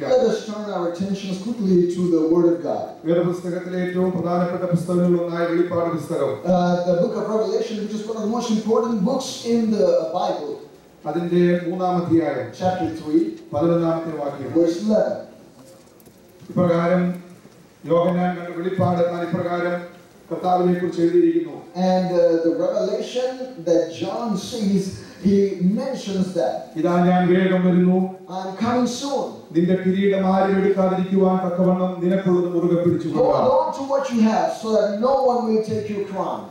Let us turn our attentions quickly to the Word of God. The book of Revelation, which is one of the most important books in the Bible. Chapter 3, verse 11. And the revelation that John sees, he mentions that I'm coming soon. Hold on to what you have so that no one will take your crown.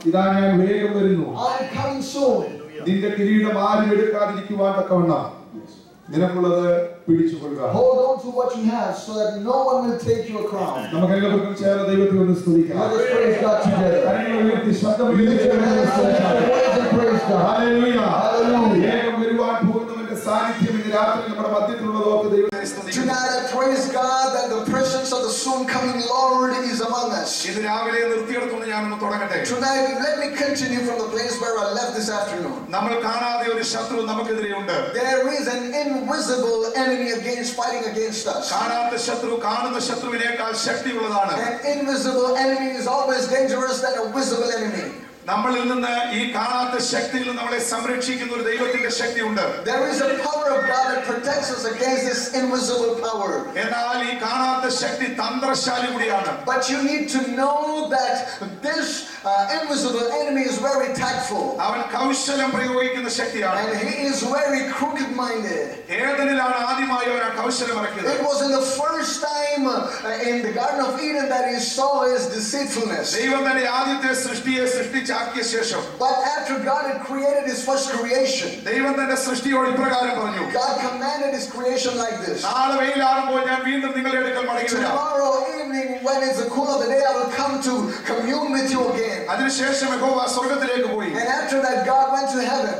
I'm coming soon. Hold on to what you have so that no one will take your crown. Let us praise God together. Lift your hands and praise God. Hallelujah. Hallelujah. Tonight I praise God that the presence of the soon coming Lord is among us. Tonight let me continue from the place where I left this afternoon. There is an invisible enemy fighting against us. An invisible enemy is always dangerous than a visible enemy. There is a power of God that protects us against this invisible power. But you need to know that this invisible enemy is very tactful. And he is very crooked-minded. It was in the first time in the Garden of Eden that he saw his deceitfulness. But after God had created his first creation, God commanded his creation like this. Tomorrow evening, when it's the cool of the day, I will come to commune with you again. And after that, God went to heaven.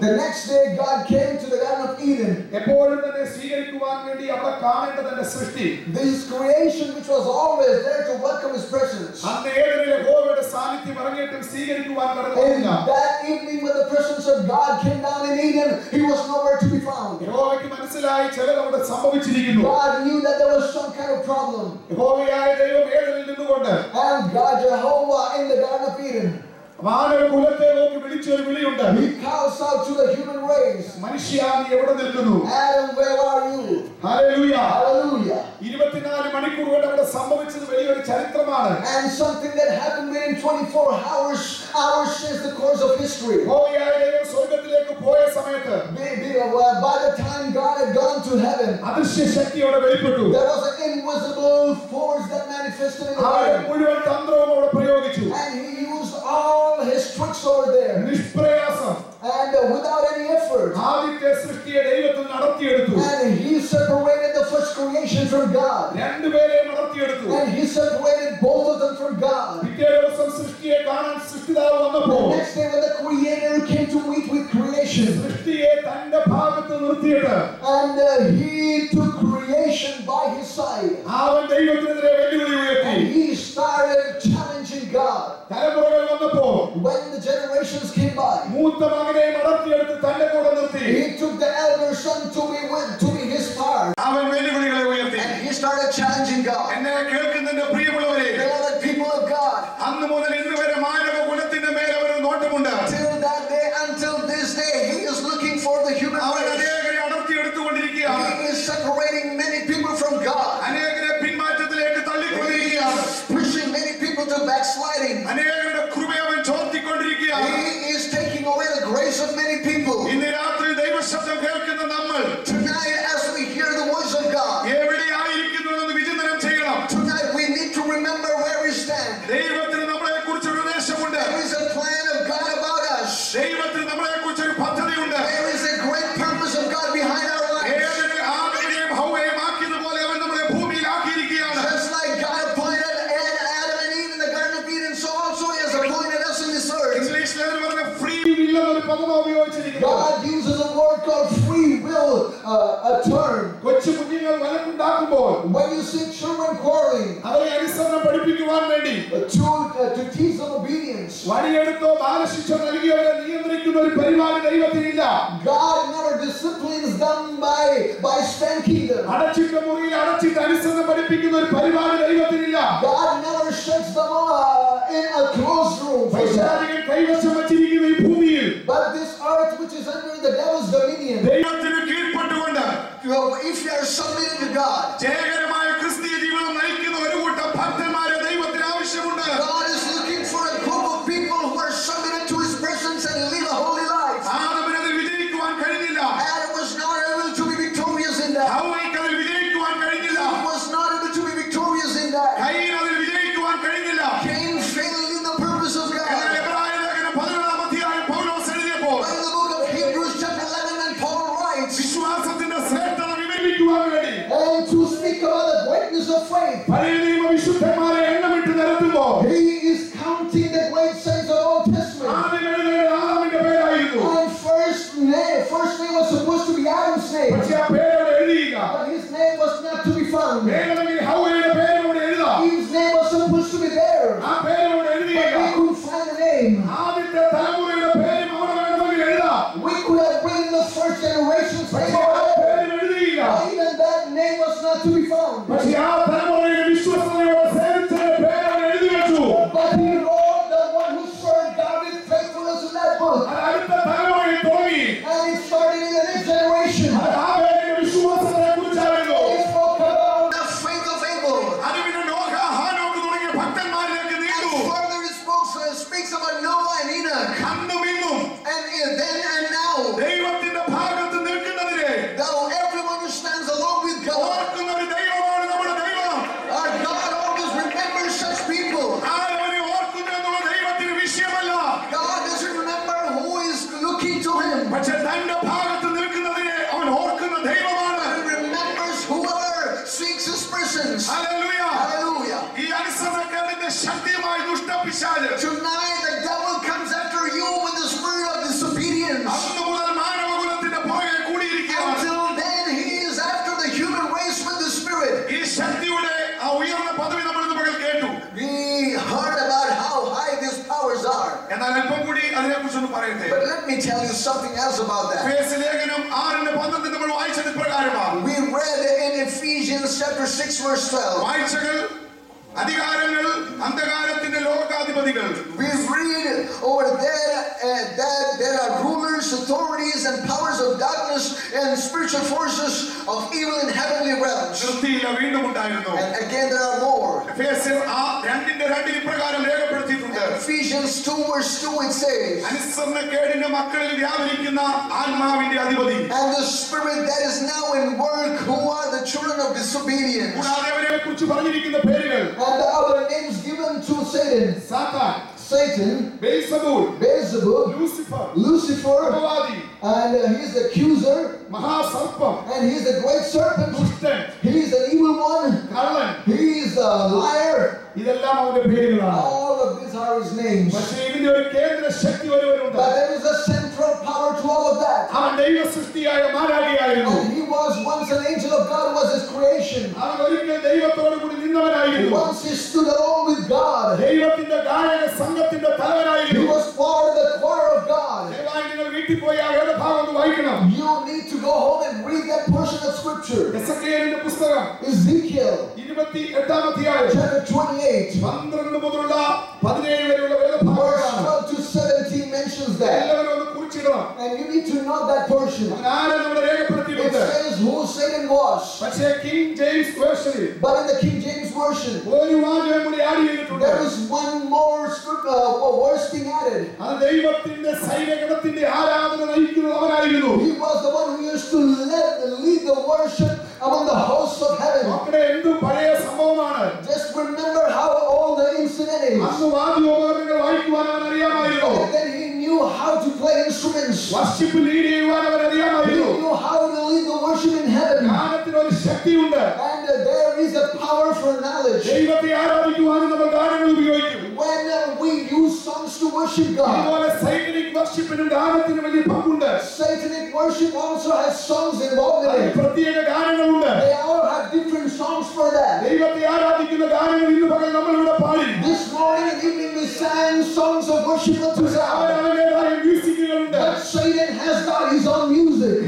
The next day, God came to the Garden of Eden. This creation which was always there to welcome his presence. And that evening when the presence of God came down in Eden, he was nowhere to be found. God knew that there was some kind of problem. And God Jehovah in the Garden of Eden, he calls out to the human race, Adam, where are you? Hallelujah. Hallelujah. And something that happened within 24 hours since the course of history. By the time God had gone to heaven, there was an invisible force that manifested in the garden. And he used all his tricks over there. And without any effort. And he separated the first creation from God. And he separated both of them from God. The next day when the Creator came to meet with creation, and he took creation by his side, and he started challenging God. When the generations came by, he took the elder son to be his part, and he started challenging God. Beloved people of God, till that day, until this day, he is looking for the human race. He is separating many people from God. He is pushing many people to backsliding. He is taking away the grace of many people. Tonight, as we hear the voice of God, tonight we need to remember where we stand. There is a plan of God about us. There is a great purpose of God behind our lives. Just like God appointed Adam and Eve in the Garden of Eden, so also he has appointed us in this earth. God uses a word called free will, a term. When you see children quarreling, to teach them obedience, God never disciplines them by spanking them. God never shuts them in a closed room. But this earth which is under the devil's dominion, if you are submitted to God, God is looking for a group of people who are submitted to His presence and live a holy life. Adam was not able to be victorious in that. He was not able to be victorious in that. Cain failed in the purpose of God. But in the book of Hebrews chapter 11, and Paul writes, and to speak about the greatness of faith, he is counting the great saints of Old Testament. And first name was supposed to be Adam's name, but his name was not to be found. Eve's name was supposed to be there, but we couldn't find a name. We could have written the first generation's name, even that name was not to be found. But he wrote the one who served God with faithfulness in that book. And it started in the next generation. It spoke about the faith of Abel. And further it speaks about Noah and Enoch. And then and now, though everyone who stands along with God, our God always remembers such people. God doesn't remember who is looking to Him. He remembers whoever seeks His presence. Hallelujah. Tonight the devil comes after you with the spirit of disobedience. Until then he is after the human race with the spirit. We heard about how high these powers are. But let me tell you something else about that. We read in Ephesians chapter 6 verse 12. We read over there that there are rulers, authorities, and powers of darkness and spiritual forces of evil in heavenly realms. And again there are more. Ephesians 2 verse 2 it says, and the spirit that is now in work, who are the children of disobedience. And the other names given to Satan. Satan, Beelzebub, Lucifer, and he's the accuser, and he's the great serpent, he's an evil one, he's a liar. All of these are his names. But there is a central power to all of that. And he was once an angel of God, was his creation. Once he stood alone with God. He was part of the choir of God. You need to go home and read that portion of scripture. Ezekiel chapter 28 verse 12 to 17 mentions that. And you need to know that portion. It says who Satan was. But in the King James version, there is one more verse being added. He was the one who used to lead the worship among the hosts of heaven. Just remember how old the incident is. And then he knew how to play instruments. He knew how to lead the worship in heaven. And there is a power for knowledge. When we use songs to worship God, Satanic worship also has songs involved in it. They all have different songs for that. This morning and evening we sang songs of worship unto God. But Satan has got his own music.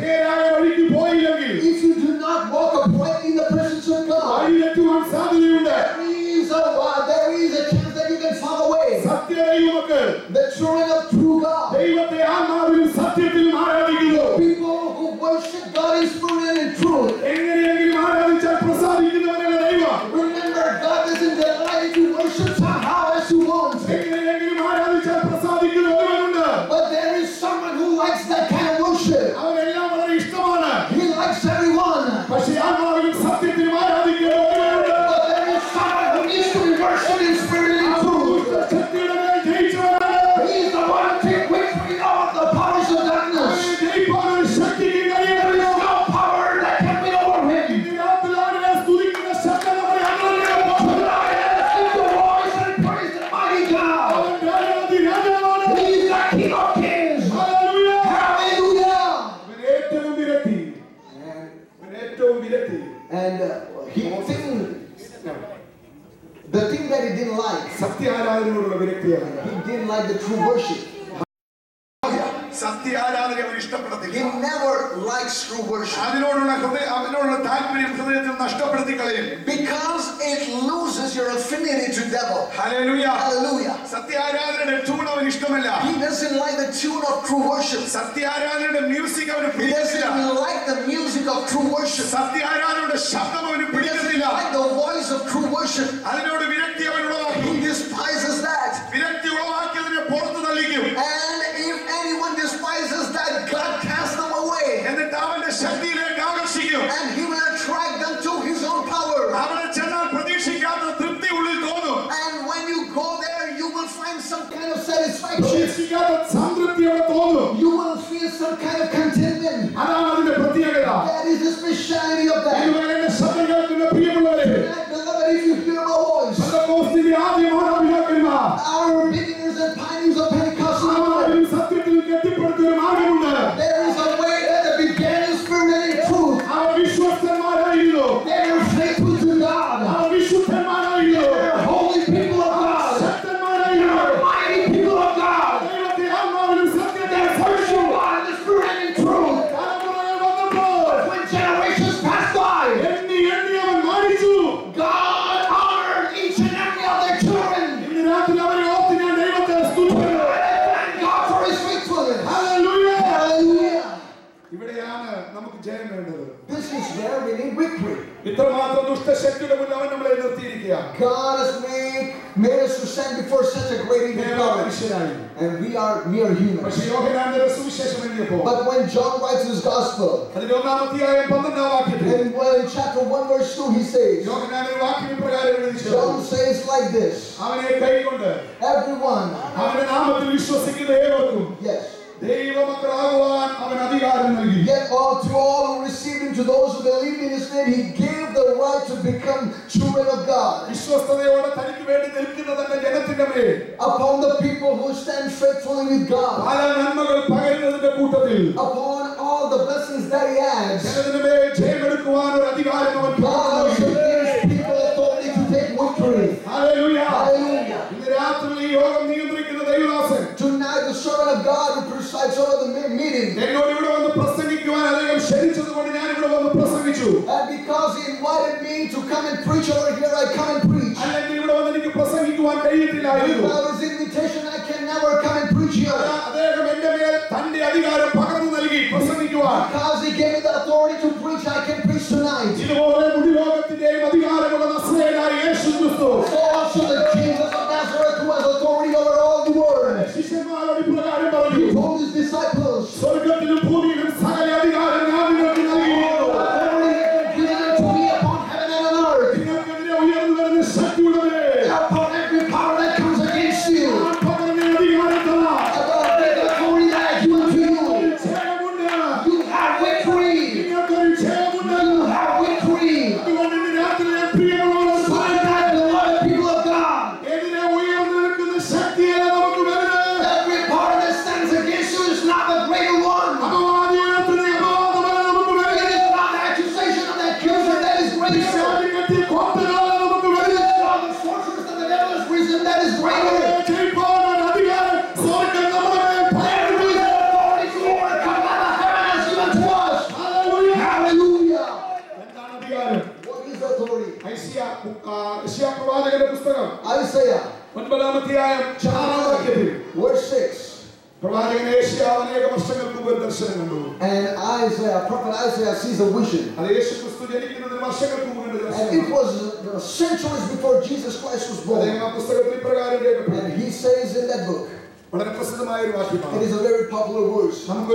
If you do not walk upright in the presence of God, there is a chance that you can fall away. The children of true God, people who worship God in spirit and in truth. Remember, God doesn't delight to worship somehow as you want. But there is someone who likes that kind of worship. He likes everyone. But there is someone who needs to be worshipped in spirit and in truth. He is the one to take victory over the powers of darkness. There is no power that can be over him. Tonight, lift your voice and praise the mighty God. He is the King of Kings. Hallelujah. And the thing that he didn't like, he didn't like the true worship. He never likes true worship because it loses your affinity to devil. Hallelujah. Hallelujah. He doesn't like the tune of true worship. He doesn't like the music of true worship. He doesn't like the voice of true worship. He despises that. And if anyone despises that, God casts them away. And he will attract them to his own power. And when you go there, you will find some kind of satisfaction. You will feel some kind of contentment. That is the speciality of that. Tonight, beloved, if you hear my voice, our beginners and pioneers of Pentecostal, there is a way that they began in spirit and in truth. They are faithful to God. They are holy people of God. They are mighty people of God. They worship God in the spirit and in truth. But when generations pass by, God honored each and every of their children. Thank God for his faithfulness. Hallelujah. Hallelujah. This is where we need victory. God has made us to stand before such a great power, and we are mere humans. But when John writes his gospel, in chapter 1 verse 2 he says, John says like this, everyone, yes, yet all to all who received him, to those who believed in his name, he gave the right to become children of God. Upon the people who stand faithfully with God, upon all the blessings that he adds, God also gives people authority to take victory. Hallelujah. Hallelujah. Tonight the servant of God who presides over the meeting, and because he invited me to come and preach over here, I come and preach. Without his invitation I can never come and preach here. Because he gave me the authority to preach, I can preach tonight. So also the Jesus of Nazareth, who has authority over all the world, he told his disciples, authority has been given unto me upon heaven and on earth, upon every power that comes against you, about the authority that I give unto you. You have victory. You Isaiah verse 6. And Isaiah, prophet Isaiah sees a vision. And it was centuries before Jesus Christ was born. And he says in that book, it is a very popular verse. And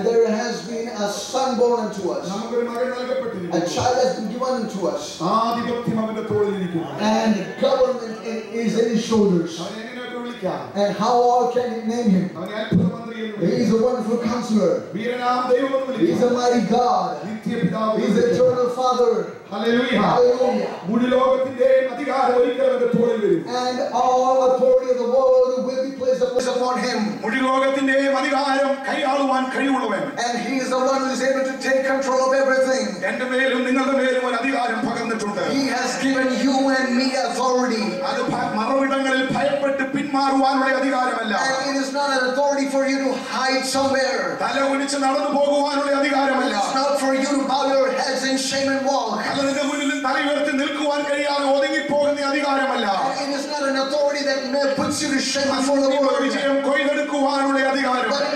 there has been a son born unto us. A child has been given unto us. And government is in his shoulders. And how all can he name him? He is a wonderful counselor. He is a mighty God. He is the eternal Father. Hallelujah. Hallelujah. And all authority of the world will be placed upon him. And he is the one who is able to take control of everything. He has given you and me authority. And it is not an authority for you to hide somewhere. It's not for you to bow your heads in shame and walk. And it is not an authority that puts you to shame before the world. But it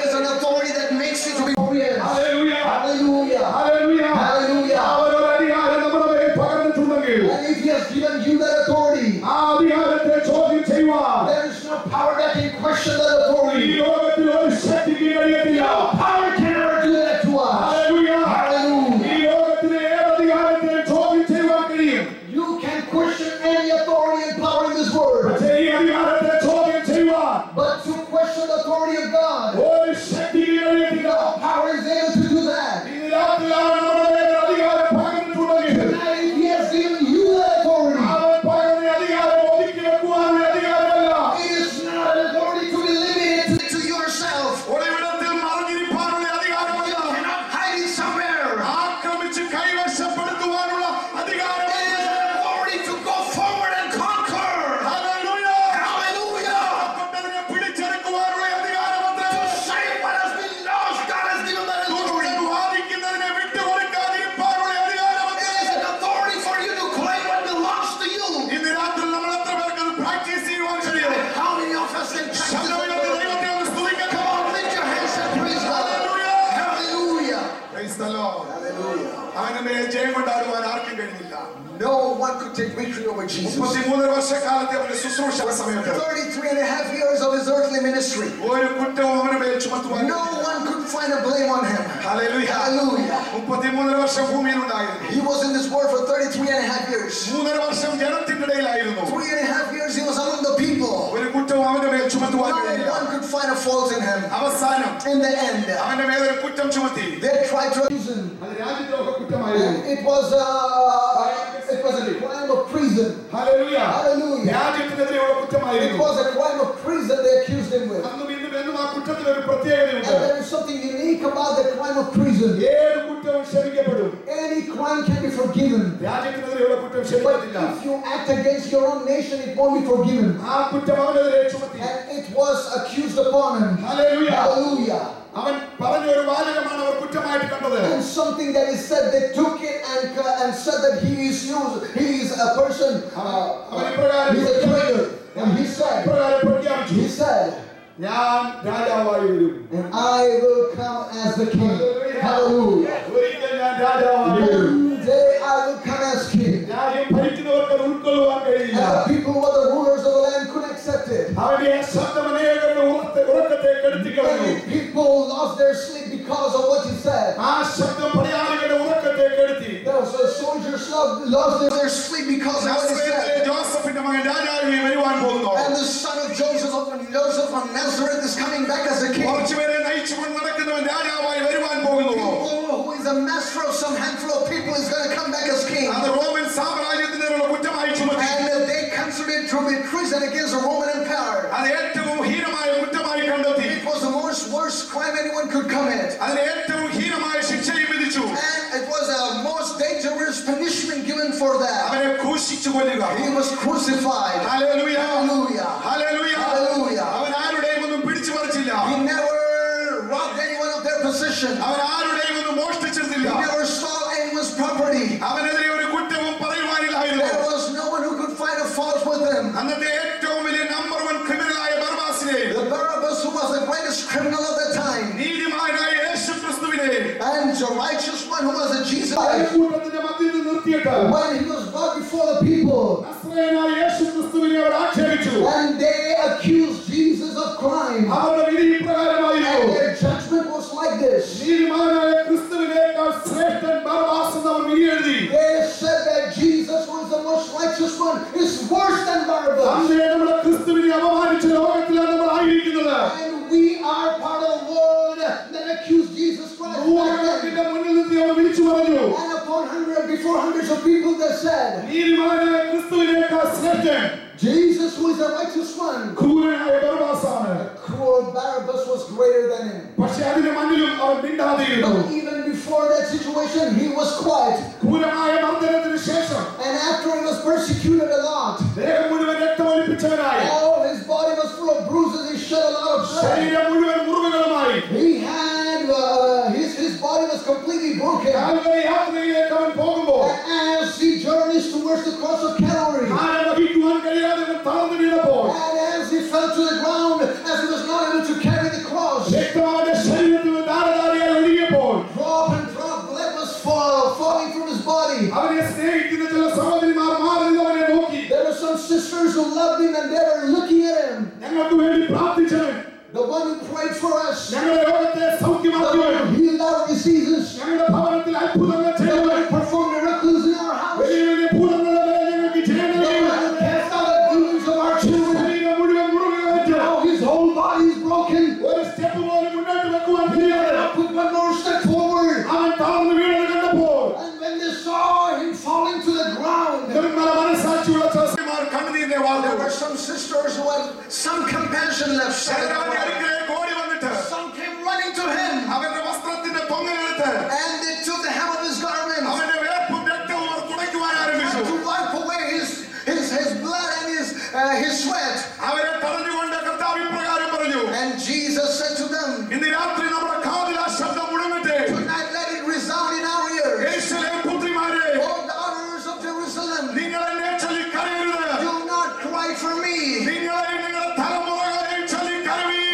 is an authority that makes you to be glorious. Hallelujah. Hallelujah. Hallelujah. Hallelujah. And if he has given you that authority, there is no power that can question that authority. No power can ever do that to us. Hallelujah. Hallelujah. You can question any authority and power in this world. But to question the authority of God, no power is able to do that. Tonight, if he has given you that authority, it is not an authority to be limited to yourself. You cannot hide it somewhere. It is an authority to go forward and conquer. Hallelujah. Hallelujah. To save what has been lost, God has given that authority. It is an authority for you to claim what belongs to you. How many of us can practice it? Come on, lift your hands and praise God. Hallelujah. Praise the Lord. Hallelujah. No one could take victory over Jesus. 33 and a half years of his earthly ministry. No one could find a blame on him. Hallelujah. Hallelujah. He was in this world for 33 and a half years. 3 and a half years he was among the people. No one could find a fault in him. In the end, they tried to accuse him. It was a crime of treason. Hallelujah. Hallelujah. It was a crime of treason they accused him with. And there is something unique about the crime of treason. Any crime can be forgiven. But if you act against your own nation, it won't be forgiven. And it was accused upon him. Hallelujah. And something that is said, they took it and said that he is a person, he's a traitor. And he said, and I will come as the king. Hallelujah. One day I will come as king. And the people who were the rulers of the land couldn't accept it. Many people lost their sleep because of what he said. There was a soldiers lost their sleep because of what he said. And the son of Joseph of Nazareth is coming back as a king. People who is a master of some handful of people is going to come back as king. And they considered it to be treason against the Roman Empire. It was the worst crime anyone could commit. And it was a most dangerous punishment given for that. He was crucified. Hallelujah. Hallelujah. Hallelujah. Hallelujah. He never robbed anyone of their possession. He never stole anyone's property. There was no one who could find a fault The Barabbas, who was the greatest criminal of the time, and the righteous one, who was a Jesus, when he was brought before the people, and they accused Jesus of crime, and their judgment was like this. They said that Jesus, who is the most righteous one, is worse than Barabbas. And we are part of the world that accused Jesus Christ. And upon before hundreds of people that said, Jesus, who is the righteous one, cruel Barabbas was greater than him. But even before that situation, he was quiet. And after he was persecuted a lot, oh, his body was full of bruises. He shed a lot of blood. He had his body was completely broken. And as he journeys towards the cross of Calvary, and as he fell to the ground, as he was not able to carry the cross, drop and drop blood was falling from his body. There were some sisters who loved him and they were looking at him. The one who prayed for us, the one who healed our diseases, the one who performed miracles in our house, the one who cast out the demons of our children. Now his whole body is broken. He put one more step forward. And when they saw him falling to the ground, there were some sisters who had some compassion left. Some came running to him, and they took the hem of his garment to wipe away his blood and his sweat. And Jesus said to them, tonight let it resound in our ears. O daughters of Jerusalem, do not cry for me,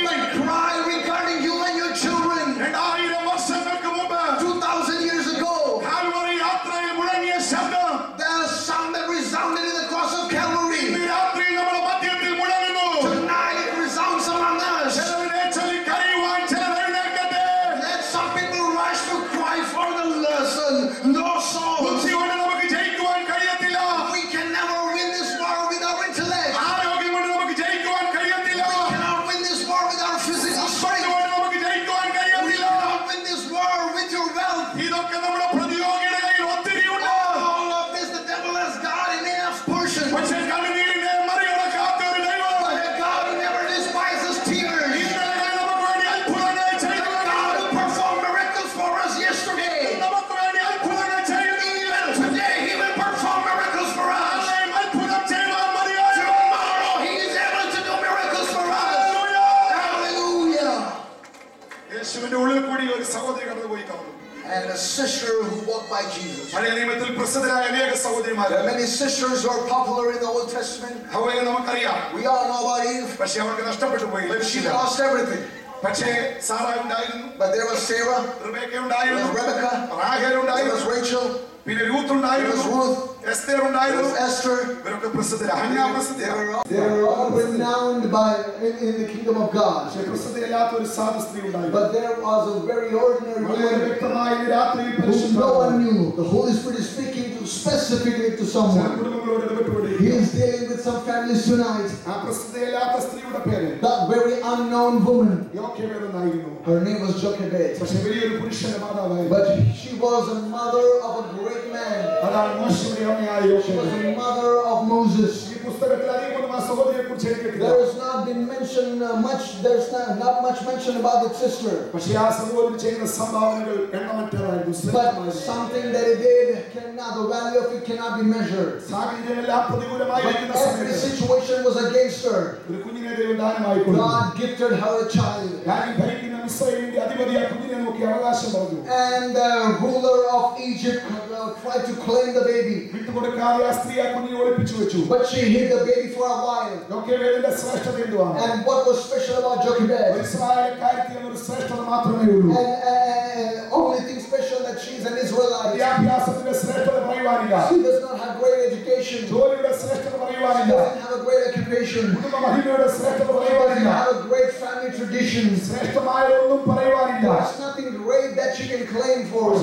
but cry regarding you and your children. 2,000 years ago, the sound that resounded in the cross of Calvary, tonight it resounds among us. Let some people rush to cry for the lost souls. We can never win this war with our intellect. We cannot win this war with our physical strength. We cannot win this war with your wealth. All of this the devil has got in enough portion. But a God who never despises tears. A God who performed miracles for us yesterday. Even today he will perform miracles for us. Tomorrow he is able to do miracles for us. Hallelujah. And a sister who walked by Jesus. There are many sisters who are popular in the Old Testament. We all know about Eve. But she lost everything. But there was Sarah, there was Rebecca, there was Rachel, there was Ruth, there was Esther. They were all renowned in the kingdom of God. But there was a very ordinary woman whom no one knew. The Holy Spirit is speaking specifically to someone. He is dealing with some families tonight. That very unknown woman, her name was Jochebed. But she was a mother of a great man. She was the mother of Moses. There has not been mentioned much. There's not much mention about the sister. But something that he did cannot. The value of it cannot be measured. But every situation was against her. God gifted her a child. And the ruler of Egypt tried to claim the baby. But she hid the baby for a while. And what was special about Jochebed? And only thing special that she's an Israelite. She does not have great education. She doesn't have a great occupation. She doesn't have a great family traditions. There's nothing great that she can claim for. But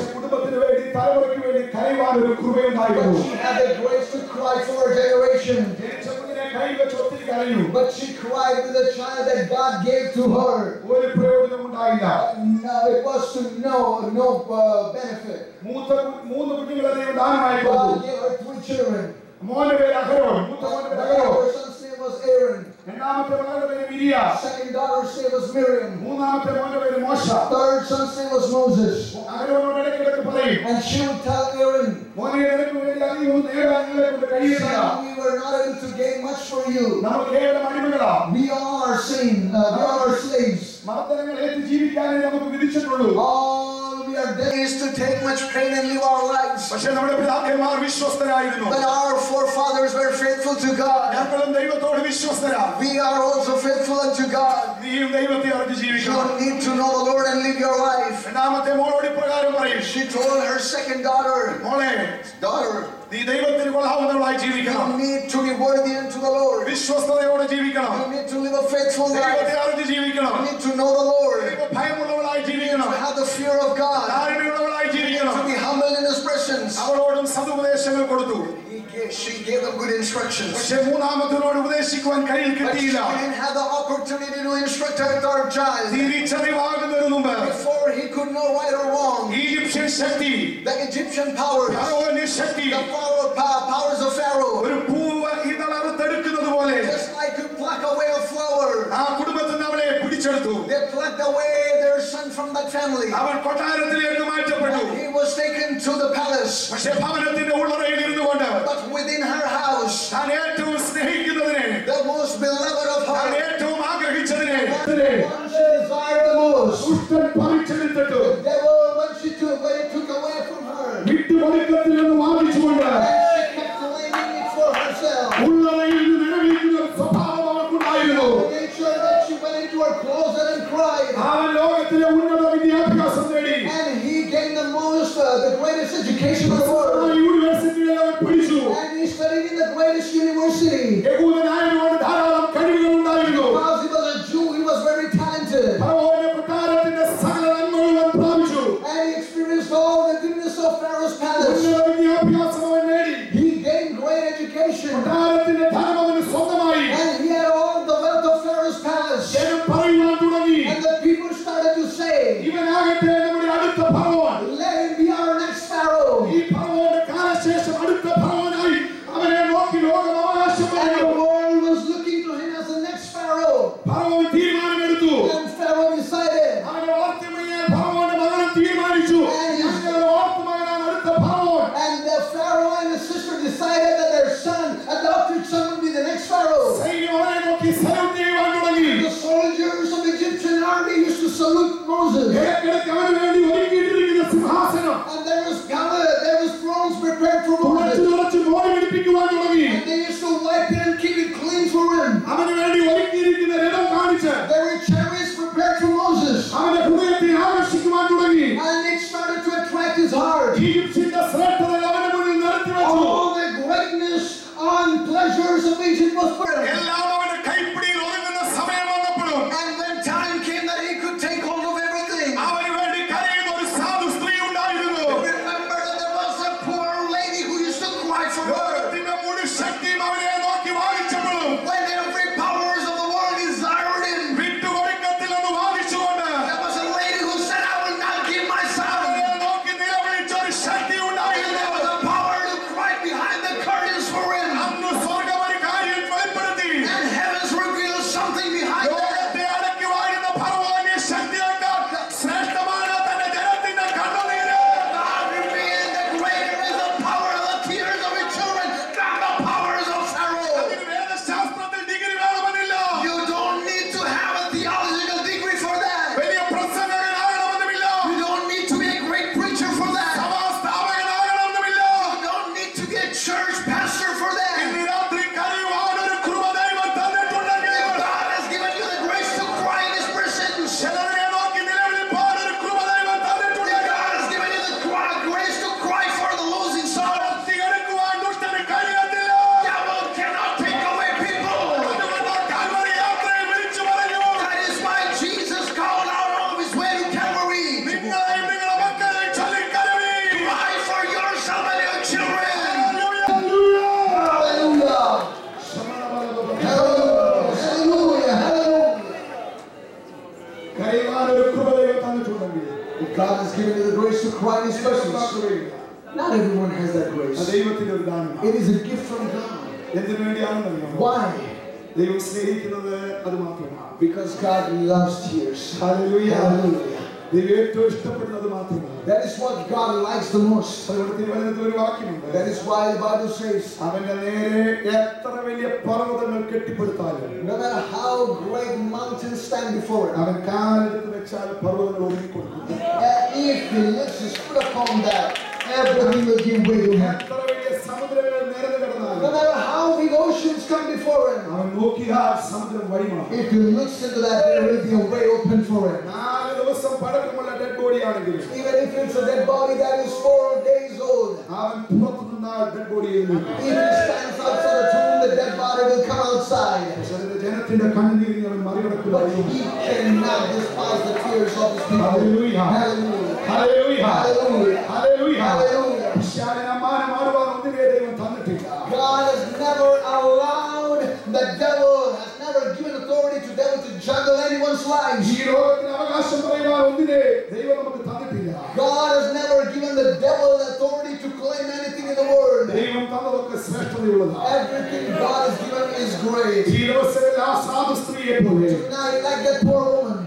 she had the grace to cry for a generation. But she cried with a child that God gave to her. It was to no benefit. God gave her 3 children. Her son's name was Aaron. Second daughter's name was Miriam. Third son's name was Moses. And she would tell Aaron, son, we were not able to gain much for you. We are slaves. All we are dead is to take much pain and live our lives. But our forefathers were faithful to God. We are also faithful unto God. You need to know the Lord and live your life. She told her second daughter, you need to be worthy unto the Lord. You need to live a faithful life. You need to know the Lord. You need to have the fear of God. You need to be humble in His presence. She gave them good instructions. But she didn't have the opportunity to instruct her child. Before he could know right or wrong, the Egyptian powers, the powers of Pharaoh, just like to pluck away a flower, they plucked away their son from that family. He was taken to the palace. But within her house, the most beloved of her, the one she desired the most, the devil, when he took away from her, and she kept claiming it for herself. Made sure that she went into her closet and cried. And he gained the greatest education in the world. And he studied in the greatest university. Because he was a Jew, he was very talented. And he experienced all the goodness of Pharaoh's palace. He gained great education. And he had all the wealth of Pharaoh's palace. And the people started to say, let him be our next Pharaoh. And the world was looking to him as the next Pharaoh. And Pharaoh decided. And the Pharaoh and his sister decided that their son, adopted son, would be the next Pharaoh. The soldiers of the Egyptian army used to salute Moses. And there was thrones prepared for Moses. And they used to wipe it and keep it clean for him. There were chariots prepared for Moses. And it started to attract his heart. All the greatness and pleasures of Egypt was present. And when time came that he could take hold of everything, remember that there was a poor lady who used to cry for her. When every powers of the world desired him, there was a lady who said, I will not give my son. grace to cry in His presence. Not everyone has that grace. It is a gift from God. Why? Because God loves tears. Hallelujah. Hallelujah. That is what God likes the most. That is why the Bible says, no matter how great mountains stand before Him, if He lifts His foot upon that, everything will give way to Him. No matter how big oceans come before Him, if He looks into that, there will be a way open for Him. Even if it's a dead body that is 4 days old, if He stands outside the tomb, the dead body will come outside. But He cannot despise the tears of His people. Hallelujah. Hallelujah. Hallelujah. Hallelujah. Hallelujah. Hallelujah. God has never allowed the devil, has never given authority to the devil to juggle anyone's lives. God has never given the devil the authority to claim anything in the world. Everything God has given is great. Tonight, like that poor woman,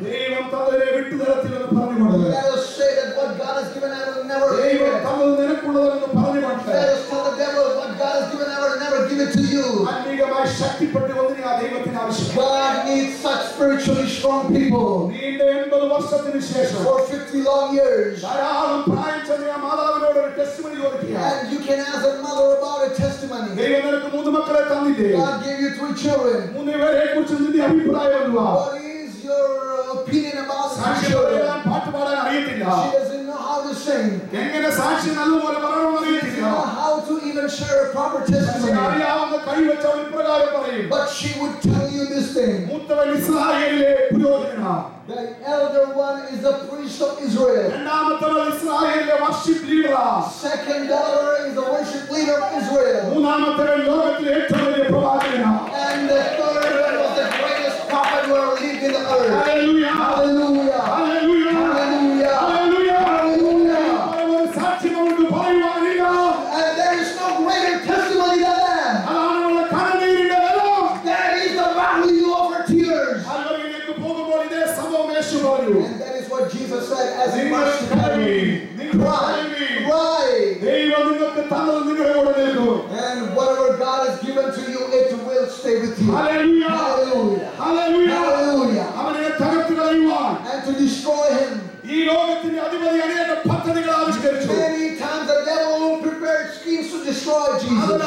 let us say that what God has given, I will never give it. Let us tell the devil what God has given, I will never give it to you. God needs such spiritually strong people. For 50 long years. And you can ask a mother about a testimony. God gave you 3 children. What is your opinion about the children? She doesn't know how to sing. She doesn't know how to even share a proper testimony. But she would tell you this thing. The elder one is the priest of Israel. Second daughter is the worship leader of Israel. And the third one was the greatest prophet who ever lived in the earth. Hallelujah. Hallelujah. Hallelujah. Hallelujah. Hallelujah. Hallelujah. And there is no greater testimony than that. That is the value you offer tears. And that is what Jesus said as He marched to Calvary. Cry. Cry. And whatever God has given to you, it will stay with you. Hallelujah. Hallelujah. Hallelujah. Hallelujah. And to destroy Him. Many times the devil prepared schemes to destroy Jesus. And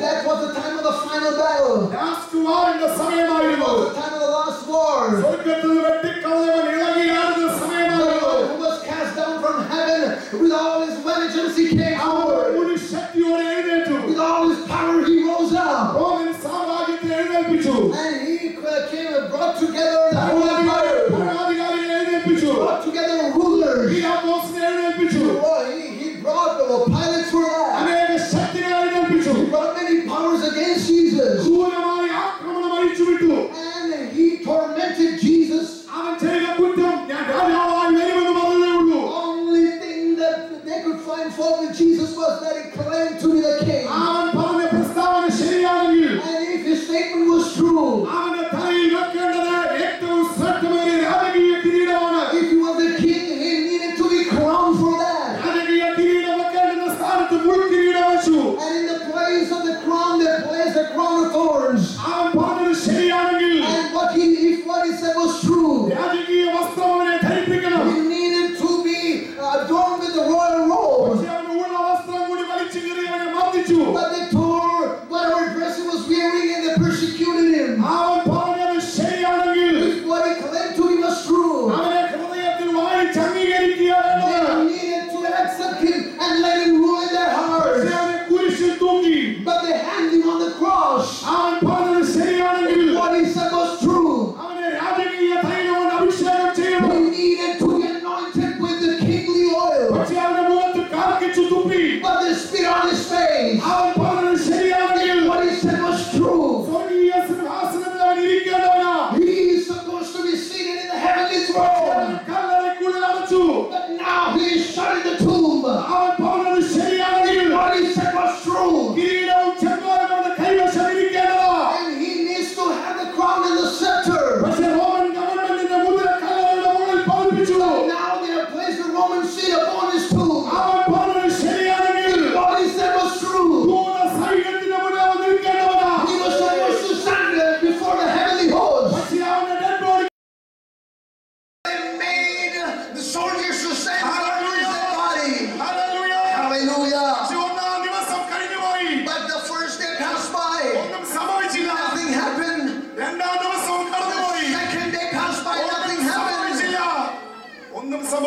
that was the time of the final battle. That was the time of the last war. The one who was cast down from heaven with all His vengeance, He came forward. With all His power, He rose up. And He came and brought together the whole empire. Brought together rulers. He brought pilots for that. He brought many powers against Jesus. And He tormented Jesus. Only thing that they could find fault with Jesus was that He claimed to be the king. And if His statement was true, if He was the king, He needed to be crowned for that. And in the place of the crown, they placed the crown of thorns. And what He said was true. He needed to be adorned with the royal robe. But they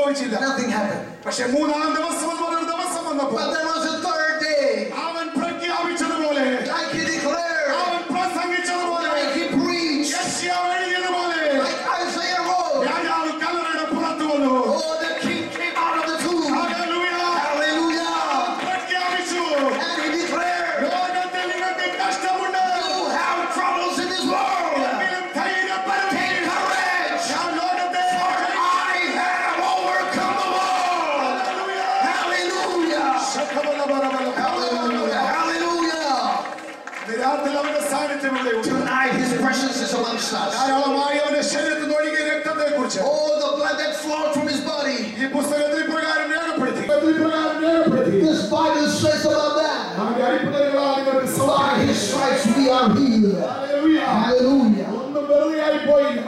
സംഭവിച്ചില്ല. Nothing happened. പക്ഷേ മൂന്നാം ദിവസം ഒരു ദിവസം വന്നപ്പോൾ But there was a third day. അവൻ പ്രഖ്യാപിച്ചതുപോലെ, Like he declared. അവൻ പ്രസംഗിച്ചതുപോലെ, Like he preached. യെശയ്യാവ് എഴുതിയതുപോലെ, Like Isaiah wrote. രാജാവ് കല്ലറയുടെ പുറത്തു വന്നു. Oh, the king came out of the tomb. Hallelujah. Hallelujah. പ്രഖ്യാപിച്ചു, And he declared. ലോകത്തിൽ നിങ്ങൾക്ക് കഷ്ടമുണ്ട്. You have troubles in this world. എങ്കിലും ധൈര്യപ്പെടുക. Take courage. ഞാൻ ലോകത്തെ I have overcome the world. Hallelujah. Hallelujah. Hallelujah. രാത്രിയിൽ അവന്റെ സാന്നിധ്യം ഇവിടെയുണ്ട്. Tonight his presence is amongst us. ധാരാളമായി അവന്റെ ശരീരത്തിൽ നിന്ന് ഒഴുകിയ രക്തത്തെക്കുറിച്ച് Oh, the blood that flowed from his body. ഈ പുസ്തകത്തിൽ ഇപ്രകാരം രേഖപ്പെടുത്തി. This Bible says about that. അവന്റെ അടിപ്പിണരുകളാൽ നിങ്ങൾക്ക് By സൗഖ്യം. his stripes we are healed. Hallelujah. Hallelujah. ഒന്നും വെറുതെയായി പോയില്ല.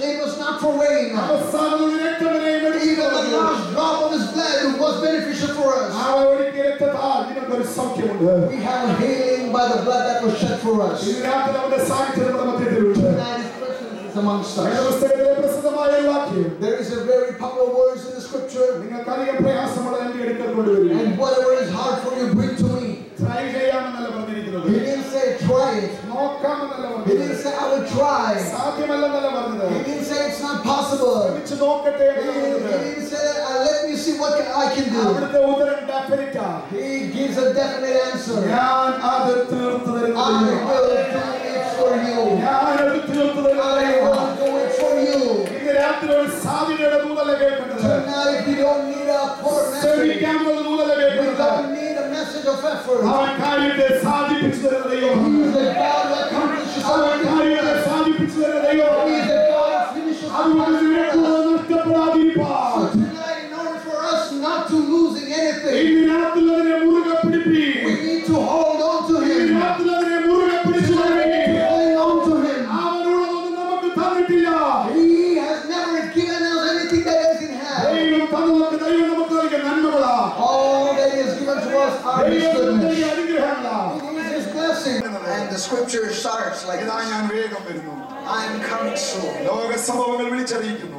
It was not for rain. അവസാനം രക്തം വരെയും Even the last drop of his blood was beneficial for us. ആ ഒഴുകിയ രക്തത്താൽ നിങ്ങൾക്കൊരു സൗഖ്യമുണ്ട്. We have a healing by the blood that was shed for us. ഈ രാത്രി അവന്റെ സാന്നിധ്യം നമ്മുടെ മധ്യത്തിലുണ്ട്. Tonight his presence is amongst us. വേദപുസ്തകത്തിലെ പ്രസിദ്ധമായ ഒരു വാക്യം, There is a very popular words in the scripture. നിങ്ങൾക്കധികം പ്രയാസമുള്ള എന്റെ അടുക്കൽ കൊണ്ടുവരിക. And whatever is hard for you, bring to me. Try ചെയ്യാമെന്നല്ല പറഞ്ഞിരിക്കുന്നത്. He didn't say try it. നോക്കാമെന്നല്ല He പറഞ്ഞത്. didn't say I will try. സാധ്യമല്ലെന്നല്ല പറഞ്ഞത്. He didn't say it's not possible. ശ്രമിച്ചു നോക്കട്ടെ He എന്നല്ല പറഞ്ഞത്. didn't say let me see what I can do. അവിടുത്തെ ഉത്തരം definite ആ. He gives a definite answer. ഞാൻ അത് തീർത്തു I തരുന്നു. will do it for you. ഞാൻ അത് തീർത്തു I തരുന്നു. will do it for you. ഇന്ന് രാത്രി ഒരു സാധ്യതയുടെ ദൂതല്ല കേൾക്കുന്നത്. Tonight we don't need a poor message. ശ്രമിക്കാനുള്ള ദൂതല്ല We കേൾക്കുന്നത്. don't need a message of effort. അവൻ കാര്യത്തെ സാധിപ്പിച്ചു തരുന്ന ദൈവമാണ്. He is a God that accomplishes അവൻ കാര്യത്തെ everything. സാധിപ്പിച്ചു തരുന്ന He ദൈവമാണ്. is a God that finishes അതുകൊണ്ട് everything. നിനക്ക് നഷ്ടപ്പെടാതിരിപ്പാൻ. So tonight, in order for us not to losing anything, ഇന്ന് രാത്രി അതിനെ മുറുകെ പിടിപ്പീൻ. we need to hold on to ഇന്ന് Him. രാത്രി അതിനെ മുറുകെ പിടിച്ചു കൊള്ളുവീൻ. Holding on to Him. അവനുള്ളതൊന്നും നമുക്ക് തന്നിട്ടില്ല. He has never given us anything that He doesn't have. ദൈവം തന്നതൊക്കെ ദൈവം നമുക്ക് നൽകിയ നന്മകളാ. All that He has given to us are His ദൈവം goodness. നൽകിയ അനുഗ്രഹങ്ങളാ. It is His blessing. And the scripture starts like ഇതാ this. ഞാൻ വേഗം വരുന്നു. I am coming soon. ലോക സംഭവങ്ങൾ വിളിച്ചറിയിക്കുന്നു.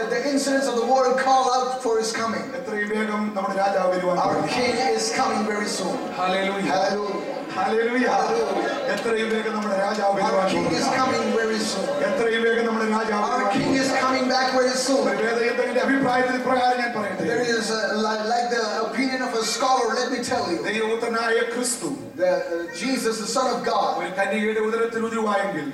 The incidents of the world call out for His coming. എത്രയും വേഗം നമ്മുടെ രാജാവ് വരുവാൻ Our തുടങ്ങി. King is coming very soon. Hallelujah. Hallelujah. Hallelujah. എത്രയും വേഗം നമ്മുടെ രാജാവ് Our വരുവാൻ King is തുടങ്ങി. coming very soon. എത്രയും വേഗം നമ്മുടെ രാജാവ് Our വരുവാൻ King is തുടങ്ങി. coming back very soon. ഒരു വേദഗ്രന്ഥത്തിന്റെ അഭിപ്രായത്തിൽ ഇപ്രകാരം ഞാൻ പറയട്ടെ. There is like the opinion of a scholar. Let me tell you, ദൈവപുത്രനായ ക്രിസ്തു Jesus, the Son of God, ഒരു കന്യകയുടെ ഉദരത്തിൽ ഉരുവായെങ്കിൽ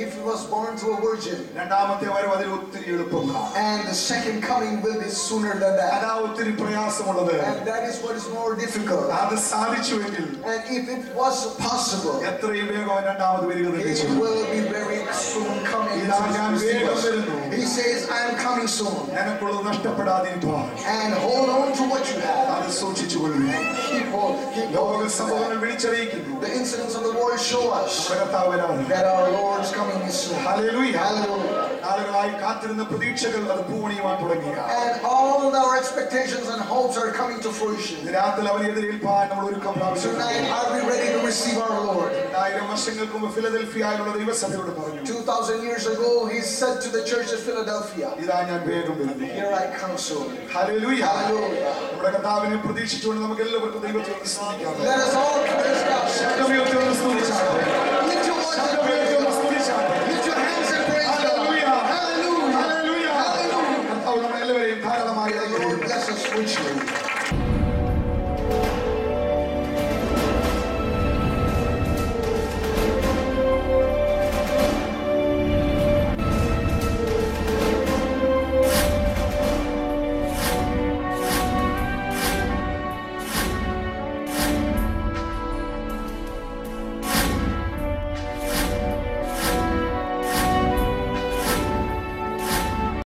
if he was born to a virgin, രണ്ടാമത്തെ വരവ് അതിൽ ഒത്തിരി എളുപ്പമാണ്. and the second coming will be sooner than that, അതാ ഒത്തിരി പ്രയാസമുള്ളത്. and that is what is more difficult. അത് സാധിച്ചുവെങ്കിൽ And if it was possible, എത്രയും വേഗം അവൻ രണ്ടാമത് വരിക തന്നെ it ചെയ്യും. will be very soon coming. ഇതാ ഞാൻ വേഗം വരുന്നു. He says, I am coming soon. നിനക്കുള്ളത് നഷ്ടപ്പെടാതിരിപ്പാൻ And hold on to what you have. അത് സൂക്ഷിച്ചുകൊള്ളുക. Keep hold. ലോക സംഭവങ്ങൾ വിളിച്ചറിയിക്കുന്നു. The incidents of the world show us നമ്മുടെ കർത്താവ് വരാണ്. that our Lord's coming is soon. Hallelujah. Hallelujah. നാളുകളായി കാത്തിരുന്ന പ്രതീക്ഷകൾ അത് പൂവണിയുവാൻ തുടങ്ങി. And all our expectations and hopes are coming to fruition. രാത്രി അവനെ എതിരേൽപ്പാൻ നമ്മൾ ഒരുക്കം പ്രാപിച്ചു. Tonight, are we ready to receive our Lord? 1000 വർഷങ്ങൾക്ക് മുമ്പ് ഫിലദൽഫിയയിലുള്ള ദൈവസഭയോട് പറഞ്ഞു. 2000 years ago, He said to the church of Philadelphia, ഇതാ ഞാൻ വേഗം വരുന്നു. here I come soon. Hallelujah. Hallelujah. നമ്മുടെ കർത്താവിനെ പ്രതീക്ഷിച്ചുകൊണ്ട് നമുക്ക് എല്ലാവർക്കും ദൈവത്തെ സ്തുതിക്കാം. Let us all praise God. ശബ്ദമുയർത്തി ഒന്ന് സ്തുതിച്ചാട്ടെ. Lift your voice and ശബ്ദമുയർത്തി praise ഒന്ന് God. സ്തുതിച്ചാട്ടെ. Lift your hands and praise God. Hallelujah. Hallelujah. Hallelujah. Hallelujah. കർത്താവ് നമ്മളെല്ലാവരെയും ധാരാളമായി May the Lord bless us richly.